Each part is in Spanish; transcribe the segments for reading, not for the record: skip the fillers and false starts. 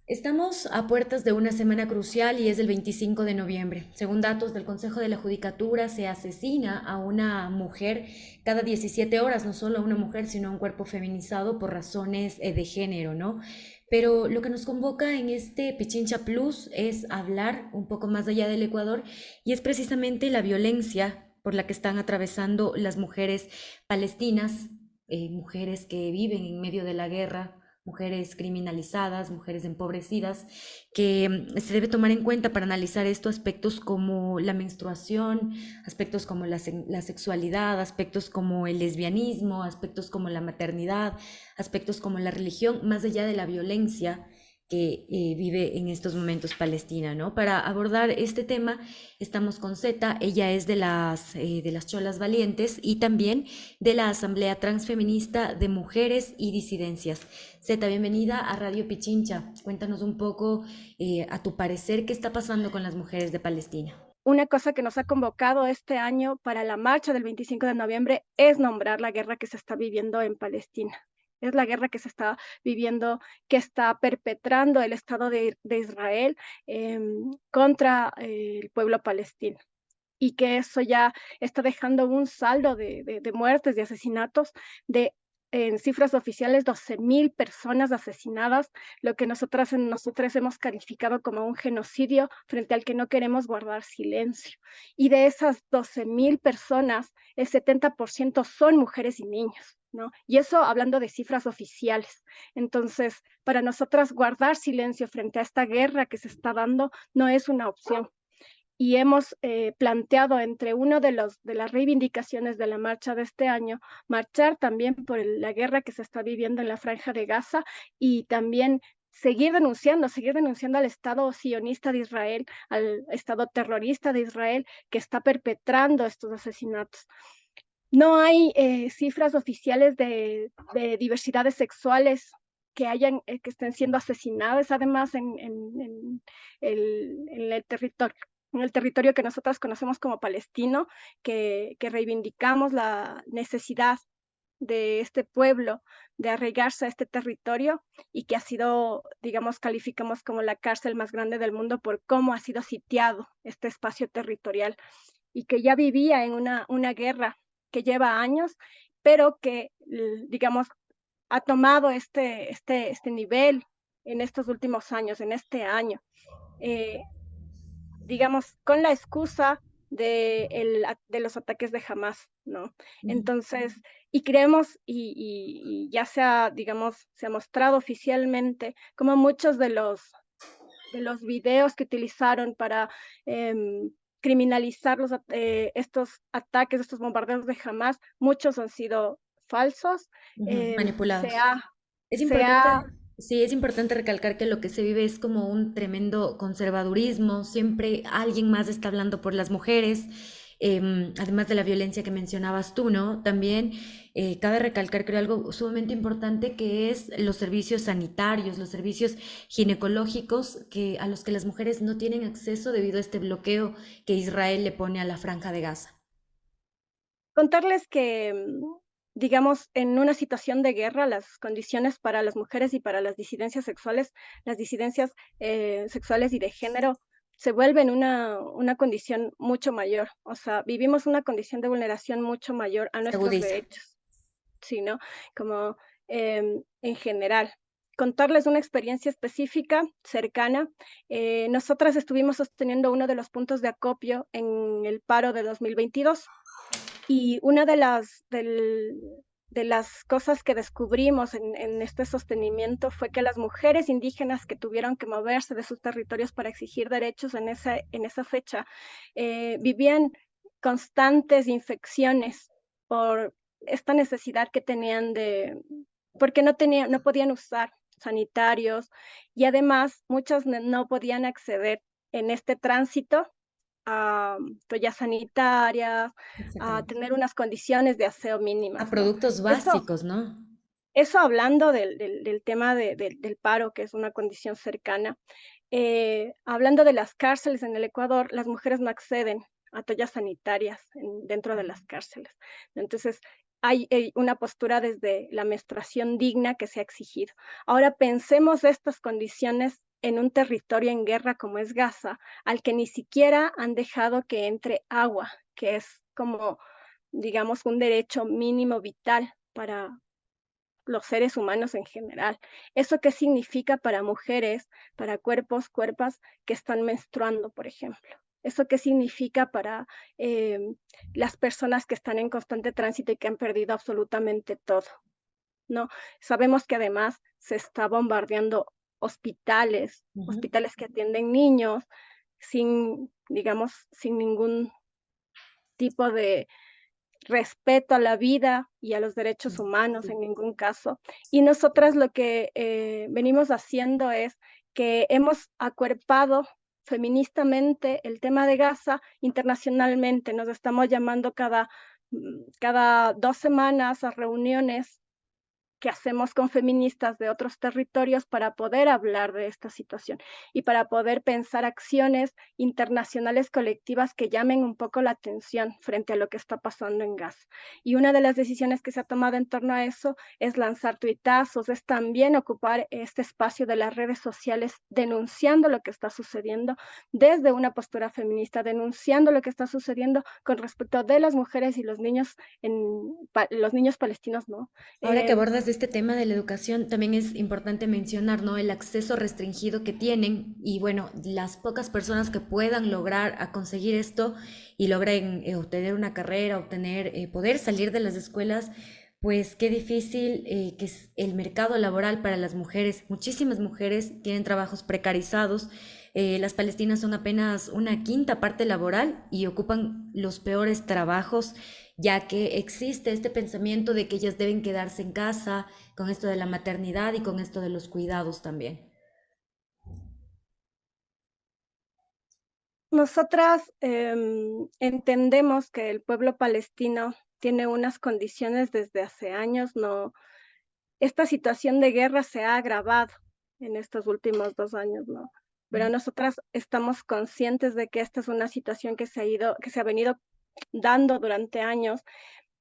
Estamos a puertas de una semana crucial y es el 25 de noviembre. Según datos del Consejo de la Judicatura, se asesina a una mujer cada 17 horas, no solo a una mujer, sino a un cuerpo feminizado por razones de género, ¿no? Pero lo que nos convoca en este Pichincha Plus es hablar un poco más allá del Ecuador y es precisamente la violencia por la que están atravesando las mujeres palestinas, mujeres que viven en medio de la guerra, mujeres criminalizadas, mujeres empobrecidas, que se debe tomar en cuenta para analizar estos aspectos como la menstruación, aspectos como la sexualidad, aspectos como el lesbianismo, aspectos como la maternidad, aspectos como la religión, más allá de la violencia que vive en estos momentos Palestina, ¿no? Para abordar este tema estamos con Zeta, ella es de las Cholas Valientes y también de la Asamblea Transfeminista de Mujeres y Disidencias. Zeta, bienvenida a Radio Pichincha. Cuéntanos un poco, a tu parecer, qué está pasando con las mujeres de Palestina. Una cosa que nos ha convocado este año para la marcha del 25 de noviembre es nombrar la guerra que se está viviendo en Palestina. Es la guerra que se está viviendo, que está perpetrando el Estado de Israel contra el pueblo palestino. Y que eso ya está dejando un saldo de muertes, de asesinatos, de en cifras oficiales, 12.000 personas asesinadas, lo que nosotras hemos calificado como un genocidio frente al que no queremos guardar silencio. Y de esas 12.000 personas, el 70% son mujeres y niños, ¿no? Y eso hablando de cifras oficiales. Entonces, para nosotras guardar silencio frente a esta guerra que se está dando no es una opción y hemos planteado entre uno de las reivindicaciones de la marcha de este año, marchar también por la guerra que se está viviendo en la Franja de Gaza y también seguir denunciando al Estado sionista de Israel, al Estado terrorista de Israel que está perpetrando estos asesinatos. No hay cifras oficiales de diversidades sexuales que estén siendo asesinadas, además en el territorio que nosotras conocemos como palestino, que reivindicamos la necesidad de este pueblo de arraigarse a este territorio y que ha sido, digamos, calificamos como la cárcel más grande del mundo por cómo ha sido sitiado este espacio territorial y que ya vivía en una guerra que lleva años, pero que, digamos, ha tomado este nivel en estos últimos años, en este año. Eh, digamos, con la excusa de los ataques de Hamas, ¿no? Entonces, y creemos, y ya digamos, se ha mostrado oficialmente como muchos de los videos que utilizaron para criminalizar estos ataques, estos bombardeos de Hamas, muchos han sido falsos. Ujú, em, se manipulados. ha, Es se importante, ha sí, es importante recalcar que lo que se vive es como un tremendo conservadurismo, siempre alguien más está hablando por las mujeres, además de la violencia que mencionabas tú, ¿no? También cabe recalcar, creo, algo sumamente importante que es los servicios sanitarios, los servicios ginecológicos a los que las mujeres no tienen acceso debido a este bloqueo que Israel le pone a la Franja de Gaza. contarles que, digamos, en una situación de guerra, las condiciones para las mujeres y para las disidencias sexuales y de género, se vuelven una condición mucho mayor. O sea, vivimos una condición de vulneración mucho mayor a Se nuestros agudiza. derechos, ¿sí, no? Como en general. Contarles una experiencia específica, cercana. Nosotras estuvimos sosteniendo uno de los puntos de acopio en el paro de 2022 y una de las cosas que descubrimos en este sostenimiento fue que las mujeres indígenas que tuvieron que moverse de sus territorios para exigir derechos en esa fecha, vivían constantes infecciones por esta necesidad que tenían porque no podían usar sanitarios y además muchas no podían acceder en este tránsito a toallas sanitarias, a Exactamente. tener unas condiciones de aseo A mínimas, ¿no? productos Eso básicos, ¿no? eso hablando del tema del paro, que es una condición cercana. Hablando de las cárceles en el Ecuador, las mujeres no acceden a toallas sanitarias dentro de las cárceles. Entonces, hay una postura desde la menstruación digna que se ha exigido. Ahora pensemos estas condiciones en un territorio en guerra como es Gaza, al que ni siquiera han dejado que entre agua, que es como, digamos, un derecho mínimo vital para los seres humanos en general. ¿Eso qué significa para mujeres, para cuerpas que están menstruando, por ejemplo? ¿Eso qué significa para las personas que están en constante tránsito y que han perdido absolutamente todo? ¿No? Sabemos que además se está bombardeando Ujú. hospitales que atienden niños sin, digamos, sin ningún tipo de respeto a la vida y a los derechos Sí, humanos sí. en ningún caso. Y nosotras lo que venimos haciendo es que hemos acuerpado feministamente el tema de Gaza internacionalmente. Nos estamos llamando cada 2 semanas a reuniones que hacemos con feministas de otros territorios para poder hablar de esta situación y para poder pensar acciones internacionales colectivas que llamen un poco la atención frente a lo que está pasando en Gaza. Y una de las decisiones que se ha tomado en torno a eso es lanzar tuitazos, es también ocupar este espacio de las redes sociales denunciando lo que está sucediendo desde una postura feminista, denunciando lo que está sucediendo con respecto de las mujeres y los niños, los niños palestinos, ¿no? Ahora que Eh, abordas este tema de la educación, también es importante mencionar, ¿no? El acceso restringido que tienen y bueno, las pocas personas que puedan lograr a conseguir esto y logren obtener una carrera, obtener, poder salir de las escuelas, pues qué difícil que es el mercado laboral para las mujeres. Muchísimas mujeres tienen trabajos precarizados. Las palestinas son apenas una quinta parte laboral y ocupan los peores trabajos, ya que existe este pensamiento de que ellas deben quedarse en casa con esto de la maternidad y con esto de los cuidados también. Nosotras entendemos que el pueblo palestino tiene unas condiciones desde hace años, no, esta situación de guerra se ha agravado en estos últimos 2 años, ¿no? Pero nosotras estamos conscientes de que esta es una situación que se ha venido dando durante años.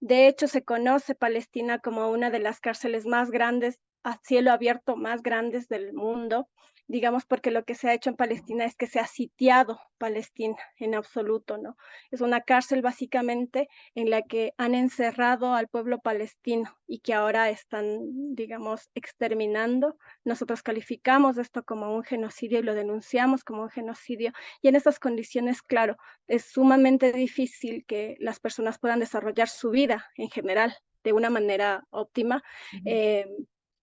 De hecho, se conoce Palestina como una de las cárceles más grandes, a cielo abierto más grandes del mundo, digamos, porque lo que se ha hecho en Palestina es que se ha sitiado Palestina en absoluto, ¿no? Es una cárcel básicamente en la que han encerrado al pueblo palestino y que ahora están, digamos, exterminando. Nosotros calificamos esto como un genocidio y lo denunciamos como un genocidio. Y en estas condiciones, claro, es sumamente difícil que las personas puedan desarrollar su vida en general de una manera óptima, Ujú. eh,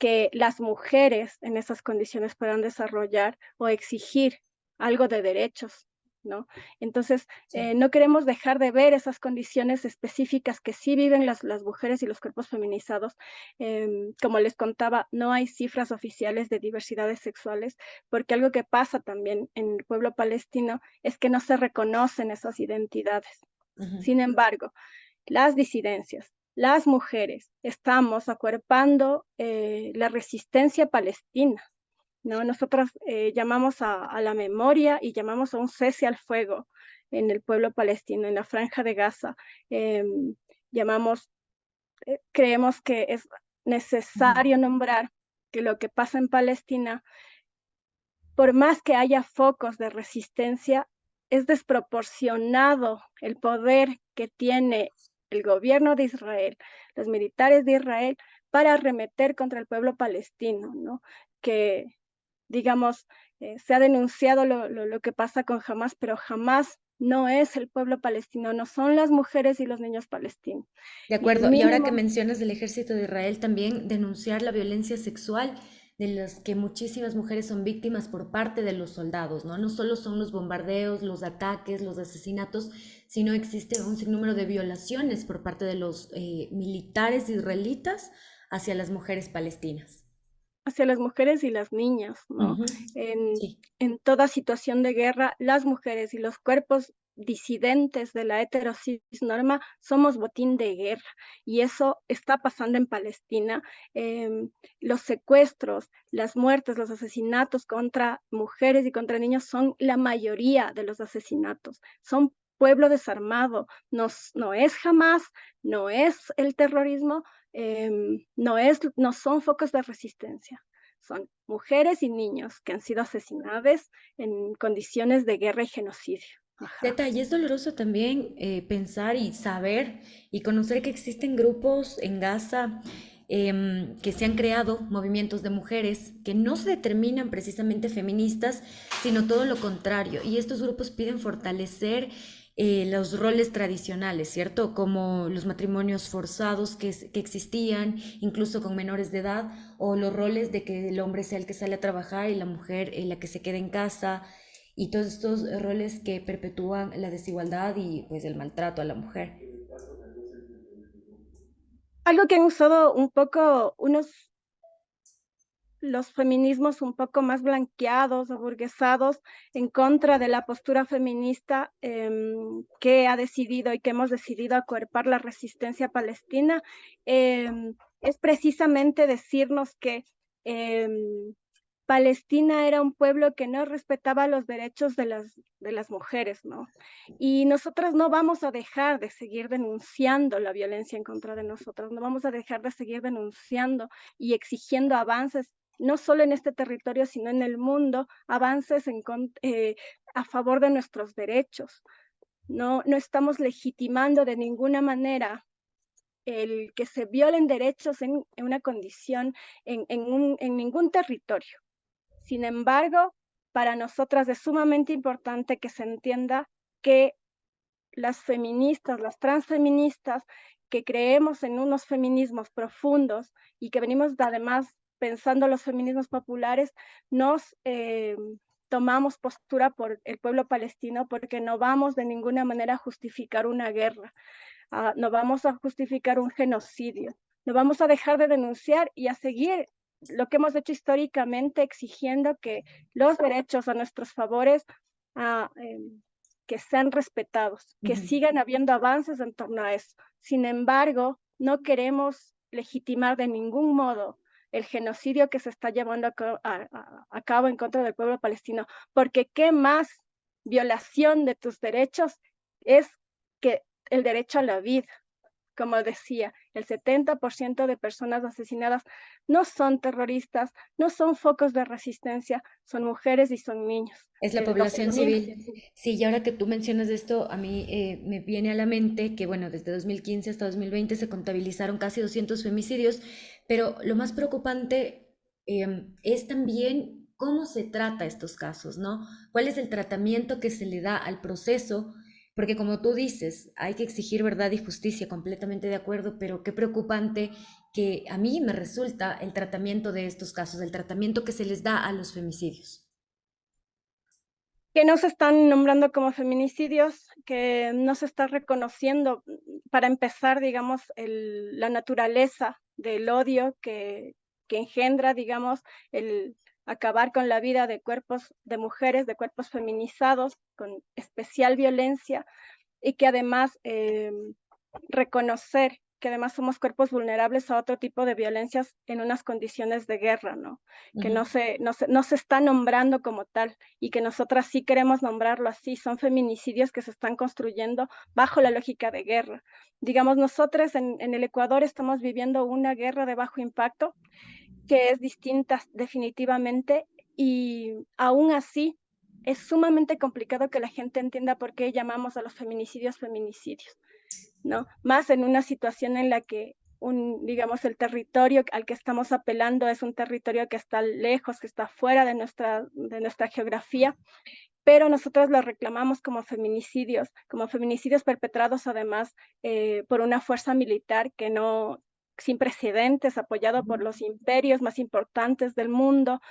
que las mujeres en esas condiciones puedan desarrollar o exigir algo de derechos, ¿no? Entonces, Sí. no queremos dejar de ver esas condiciones específicas que sí viven las mujeres y los cuerpos feminizados. Como les contaba, no hay cifras oficiales de diversidades sexuales, porque algo que pasa también en el pueblo palestino es que no se reconocen esas identidades. Ujú. Sin embargo, las disidencias, las mujeres, estamos acuerpando la resistencia palestina, ¿no? Nosotros llamamos a la memoria y llamamos a un cese al fuego en el pueblo palestino, en la franja de Gaza. Em, llamamos, creemos que es Ujú. necesario nombrar que lo que pasa en Palestina, por más que haya focos de resistencia, es desproporcionado el poder que tiene el gobierno de Israel, los militares de Israel, para arremeter contra el pueblo palestino, ¿no? Que, digamos, se ha denunciado lo que pasa con Hamas, pero Hamas no es el pueblo palestino, no son las mujeres y los niños palestinos. De Y el acuerdo. Y ahora que mínimo mencionas del ejército de Israel, también denunciar la violencia sexual de las que muchísimas mujeres son víctimas por parte de los soldados, ¿no? No solo son los bombardeos, los ataques, los asesinatos, sino existe un sinnúmero de violaciones por parte de los militares israelitas hacia las mujeres palestinas. hacia las mujeres y las niñas, ¿no? Ujú. En, Sí. en toda situación de guerra, las mujeres y los cuerpos disidentes de la heterosis norma somos botín de guerra y eso está pasando en Palestina. Los secuestros, las muertes, los asesinatos contra mujeres y contra niños son la mayoría de los asesinatos, son pueblo desarmado, no es jamás, no es el terrorismo, no son focos de resistencia. son mujeres y niños que han sido asesinados en condiciones de guerra y genocidio. Ajá. Zeta, y es doloroso también pensar y saber y conocer que existen grupos en Gaza que se han creado, movimientos de mujeres que no se determinan precisamente feministas, sino todo lo contrario. Y estos grupos piden fortalecer los roles tradicionales, ¿cierto? Como los matrimonios forzados que existían, incluso con menores de edad, o los roles de que el hombre sea el que sale a trabajar y la mujer la que se queda en casa y todos estos roles que perpetúan la desigualdad y pues el maltrato a la mujer. Algo que han usado un poco los feminismos un poco más blanqueados, aburguesados, en contra de la postura feminista que ha decidido y que hemos decidido acuerpar la resistencia palestina, es precisamente decirnos que Palestina era un pueblo que no respetaba los derechos de las mujeres, ¿no? Y nosotras no vamos a dejar de seguir denunciando la violencia en contra de nosotras, no vamos a dejar de seguir denunciando y exigiendo avances no solo en este territorio, sino en el mundo, avances a favor de nuestros derechos. No estamos legitimando de ninguna manera el que se violen derechos en una condición, en ningún territorio. Sin embargo, para nosotras es sumamente importante que se entienda que las feministas, las transfeministas, que creemos en unos feminismos profundos y que venimos además pensando los feminismos populares, nos tomamos postura por el pueblo palestino porque no vamos de ninguna manera a justificar una guerra, no vamos a justificar un genocidio, no vamos a dejar de denunciar y a seguir lo que hemos hecho históricamente, exigiendo que los derechos a nuestros favores ah, eh, que sean respetados, que Ujú. sigan habiendo avances en torno a eso. Sin embargo, no queremos legitimar de ningún modo el genocidio que se está llevando a cabo en contra del pueblo palestino, porque qué más violación de tus derechos es que el derecho a la vida. Como decía, el 70% de personas asesinadas no son terroristas, no son focos de resistencia, son mujeres y son niños. Es la Lo que población venimos. civil. Sí, y ahora que tú mencionas esto, a mí me viene a la mente que, bueno, desde 2015 hasta 2020 se contabilizaron casi 200 femicidios, pero lo más preocupante es también cómo se trata estos casos, ¿no? ¿Cuál es el tratamiento que se le da al proceso? Porque como tú dices, hay que exigir verdad y justicia, completamente de acuerdo, pero qué preocupante que a mí me resulta el tratamiento de estos casos, el tratamiento que se les da a los femicidios. Que no se están nombrando como feminicidios, que no se está reconociendo, para empezar, digamos, la naturaleza del odio que engendra, digamos, el acabar con la vida de cuerpos de mujeres, de cuerpos feminizados, con especial violencia, y que además reconocer que además somos cuerpos vulnerables a otro tipo de violencias en unas condiciones de guerra, ¿no? Que Ujú. no se está nombrando como tal y que nosotras sí queremos nombrarlo así, son feminicidios que se están construyendo bajo la lógica de guerra. Digamos, nosotros en el Ecuador estamos viviendo una guerra de bajo impacto que es distinta definitivamente y aún así es sumamente complicado que la gente entienda por qué llamamos a los feminicidios feminicidios. ¿No? Más en una situación en la que digamos, el territorio al que estamos apelando es un territorio que está lejos, que está fuera de nuestra geografía, pero nosotros lo reclamamos como feminicidios perpetrados además por una fuerza militar que no sin precedentes, apoyado por los imperios más importantes del mundo,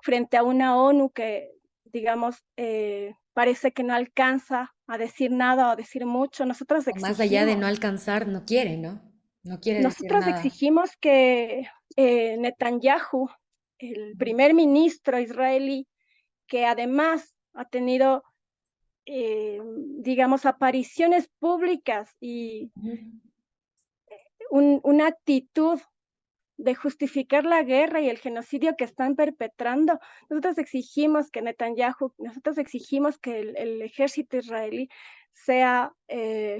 frente a una ONU que, digamos, parece que no alcanza a decir nada o a decir mucho. O más allá de no alcanzar, no quiere, ¿no? No quiere decir Nosotros nada. exigimos que Netanyahu, el primer ministro israelí, que además ha tenido, digamos, apariciones públicas y Ujú. una actitud de justificar la guerra y el genocidio que están perpetrando. Nosotros exigimos que el ejército israelí sea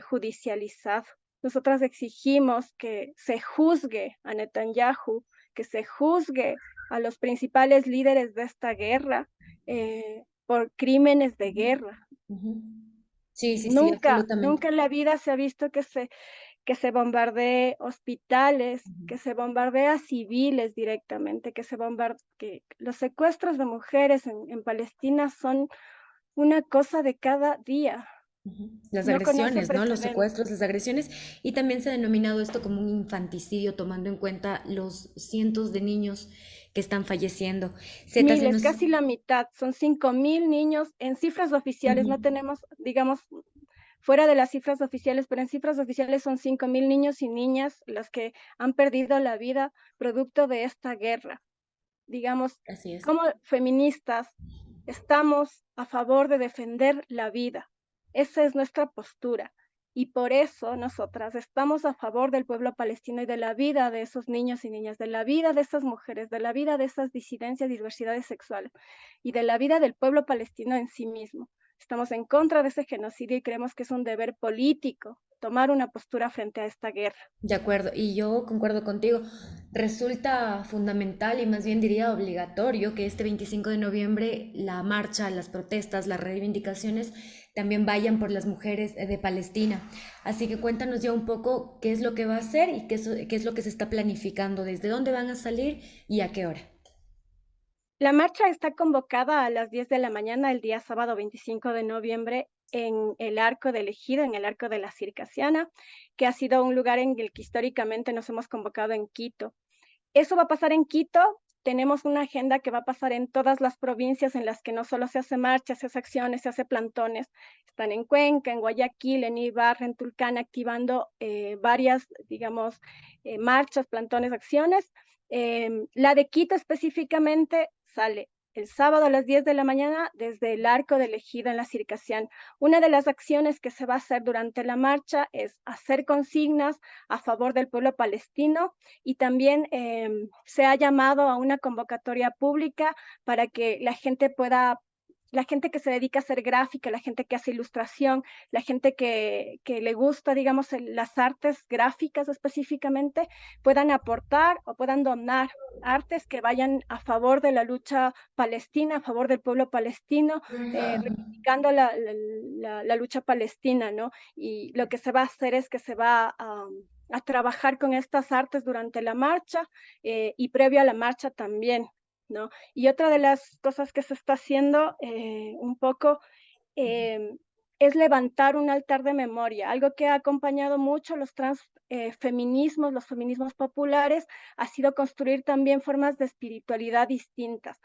judicializado. Nosotras exigimos que se juzgue a Netanyahu, que se juzgue a los principales líderes de esta guerra por crímenes de Ujú, guerra. ujú. Sí, sí, sí, Nunca, absolutamente. nunca en la vida se ha visto que se bombardee hospitales, Ujú. que se bombardee a civiles directamente, que los secuestros de mujeres en Palestina son una cosa de cada día. Ujú. Las No conoce agresiones, ¿no? Los precedentes. secuestros, las agresiones, y también se ha denominado esto como un infanticidio, tomando en cuenta los cientos de niños que están falleciendo. Zeta, se Miles, nos... casi la mitad, son 5.000 niños en cifras oficiales, Ujú. no tenemos, digamos, fuera de las cifras oficiales, pero en cifras oficiales son 5.000 niños y niñas los que han perdido la vida producto de esta guerra. Digamos, Así es. como feministas estamos a favor de defender la vida. Esa es nuestra postura. Y por eso nosotras estamos a favor del pueblo palestino y de la vida de esos niños y niñas, de la vida de esas mujeres, de la vida de esas disidencias y diversidades sexuales y de la vida del pueblo palestino en sí mismo. Estamos en contra de ese genocidio y creemos que es un deber político tomar una postura frente a esta guerra. De acuerdo, y yo concuerdo contigo. Resulta fundamental y más bien diría obligatorio que este 25 de noviembre la marcha, las protestas, las reivindicaciones también vayan por las mujeres de Palestina. Así que cuéntanos ya un poco qué es lo que va a hacer y qué es lo que se está planificando, desde dónde van a salir y a qué hora. La marcha está convocada a las 10 de la mañana el día sábado 25 de noviembre en el Arco del Ejido, en el Arco de la Circasiana, que ha sido un lugar en el que históricamente nos hemos convocado en Quito. Eso va a pasar en Quito. Tenemos una agenda que va a pasar en todas las provincias en las que no solo se hace marchas, se hace acciones, se hace plantones. Están en Cuenca, en Guayaquil, en Ibarra, en Tulcán, activando varias, digamos, marchas, plantones, acciones. La de Quito específicamente sale el sábado a las 10 de la mañana desde el Arco del Ejido en la Circassián. Una de las acciones que se va a hacer durante la marcha es hacer consignas a favor del pueblo palestino y también se ha llamado a una convocatoria pública para que la gente que se dedica a hacer gráfica, la gente que hace ilustración, la gente que le gusta, digamos, las artes gráficas específicamente, puedan aportar o puedan donar artes que vayan a favor de la lucha palestina, a favor del pueblo palestino, reivindicando la lucha palestina, ¿no? Y lo que se va a hacer es que se va a trabajar con estas artes durante la marcha y previo a la marcha también, ¿no? Y otra de las cosas que se está haciendo un poco eh, es levantar un altar de memoria, algo que ha acompañado mucho los transfeminismos, los feminismos populares, ha sido construir también formas de espiritualidad distintas.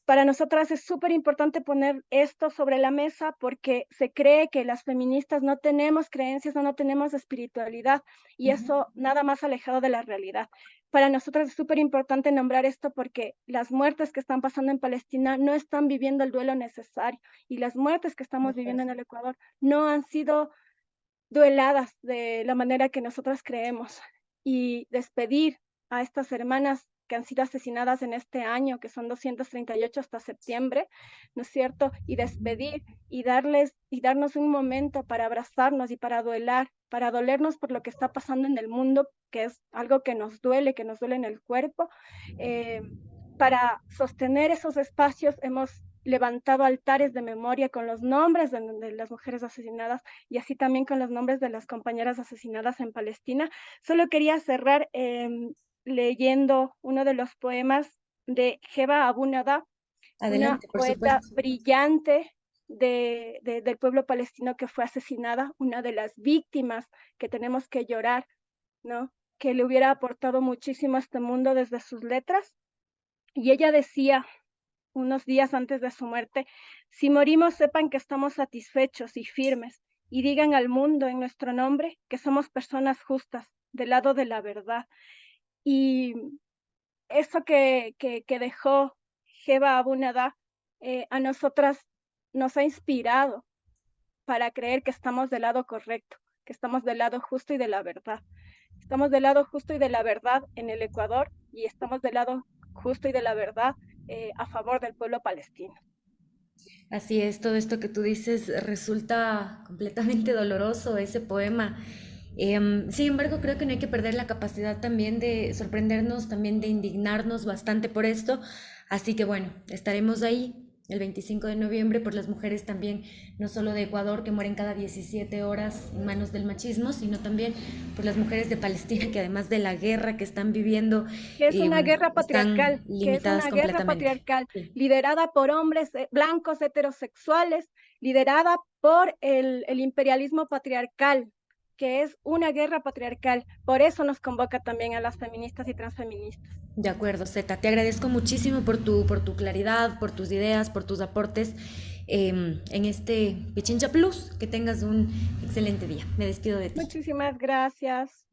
Para nosotras es súper importante poner esto sobre la mesa porque se cree que las feministas no tenemos creencias, no tenemos espiritualidad y Ujú. eso nada más alejado de la realidad. Para nosotras es súper importante nombrar esto porque las muertes que están pasando en Palestina no están viviendo el duelo necesario y las muertes que De estamos acuerdo. viviendo en el Ecuador no han sido dueladas de la manera que nosotras creemos. Y despedir a estas hermanas que han sido asesinadas en este año, que son 238 hasta septiembre, ¿no es cierto? Y despedir y darnos un momento para abrazarnos y para dolernos por lo que está pasando en el mundo, que es algo que nos duele en el cuerpo. Eh, para sostener esos espacios hemos levantado altares de memoria con los nombres de las mujeres asesinadas y así también con los nombres de las compañeras asesinadas en Palestina. Solo quería cerrar leyendo uno de los poemas de Heba Abu Nada, una Adelante, por poeta supuesto. brillante del pueblo palestino que fue asesinada, una de las víctimas que tenemos que llorar, ¿no? Que le hubiera aportado muchísimo a este mundo desde sus letras. Y ella decía, unos días antes de su muerte, si morimos sepan que estamos satisfechos y firmes y digan al mundo en nuestro nombre que somos personas justas, del lado de la verdad. Y eso que dejó Jeba Abu Nada a nosotras nos ha inspirado para creer que estamos del lado correcto, que estamos del lado justo y de la verdad. Estamos del lado justo y de la verdad en el Ecuador y estamos del lado justo y de la verdad a favor del pueblo palestino. Así es, todo esto que tú dices resulta completamente doloroso, ese poema. Sin embargo, creo que no hay que perder la capacidad también de sorprendernos, también de indignarnos bastante por esto. Así que bueno, estaremos ahí el 25 de noviembre por las mujeres también, no solo de Ecuador, que mueren cada 17 horas en manos del machismo, sino también por las mujeres de Palestina, que además de la guerra que están viviendo, Que es una guerra están patriarcal, que es limitadas una guerra completamente. patriarcal Sí. liderada por hombres blancos heterosexuales, liderada por el imperialismo patriarcal, que es una guerra patriarcal. Por eso nos convoca también a las feministas y transfeministas. De acuerdo, Zeta. Te agradezco muchísimo por tu claridad, por tus ideas, por tus aportes en este Pichincha Plus. Que tengas un excelente día. Me despido de ti. Muchísimas gracias.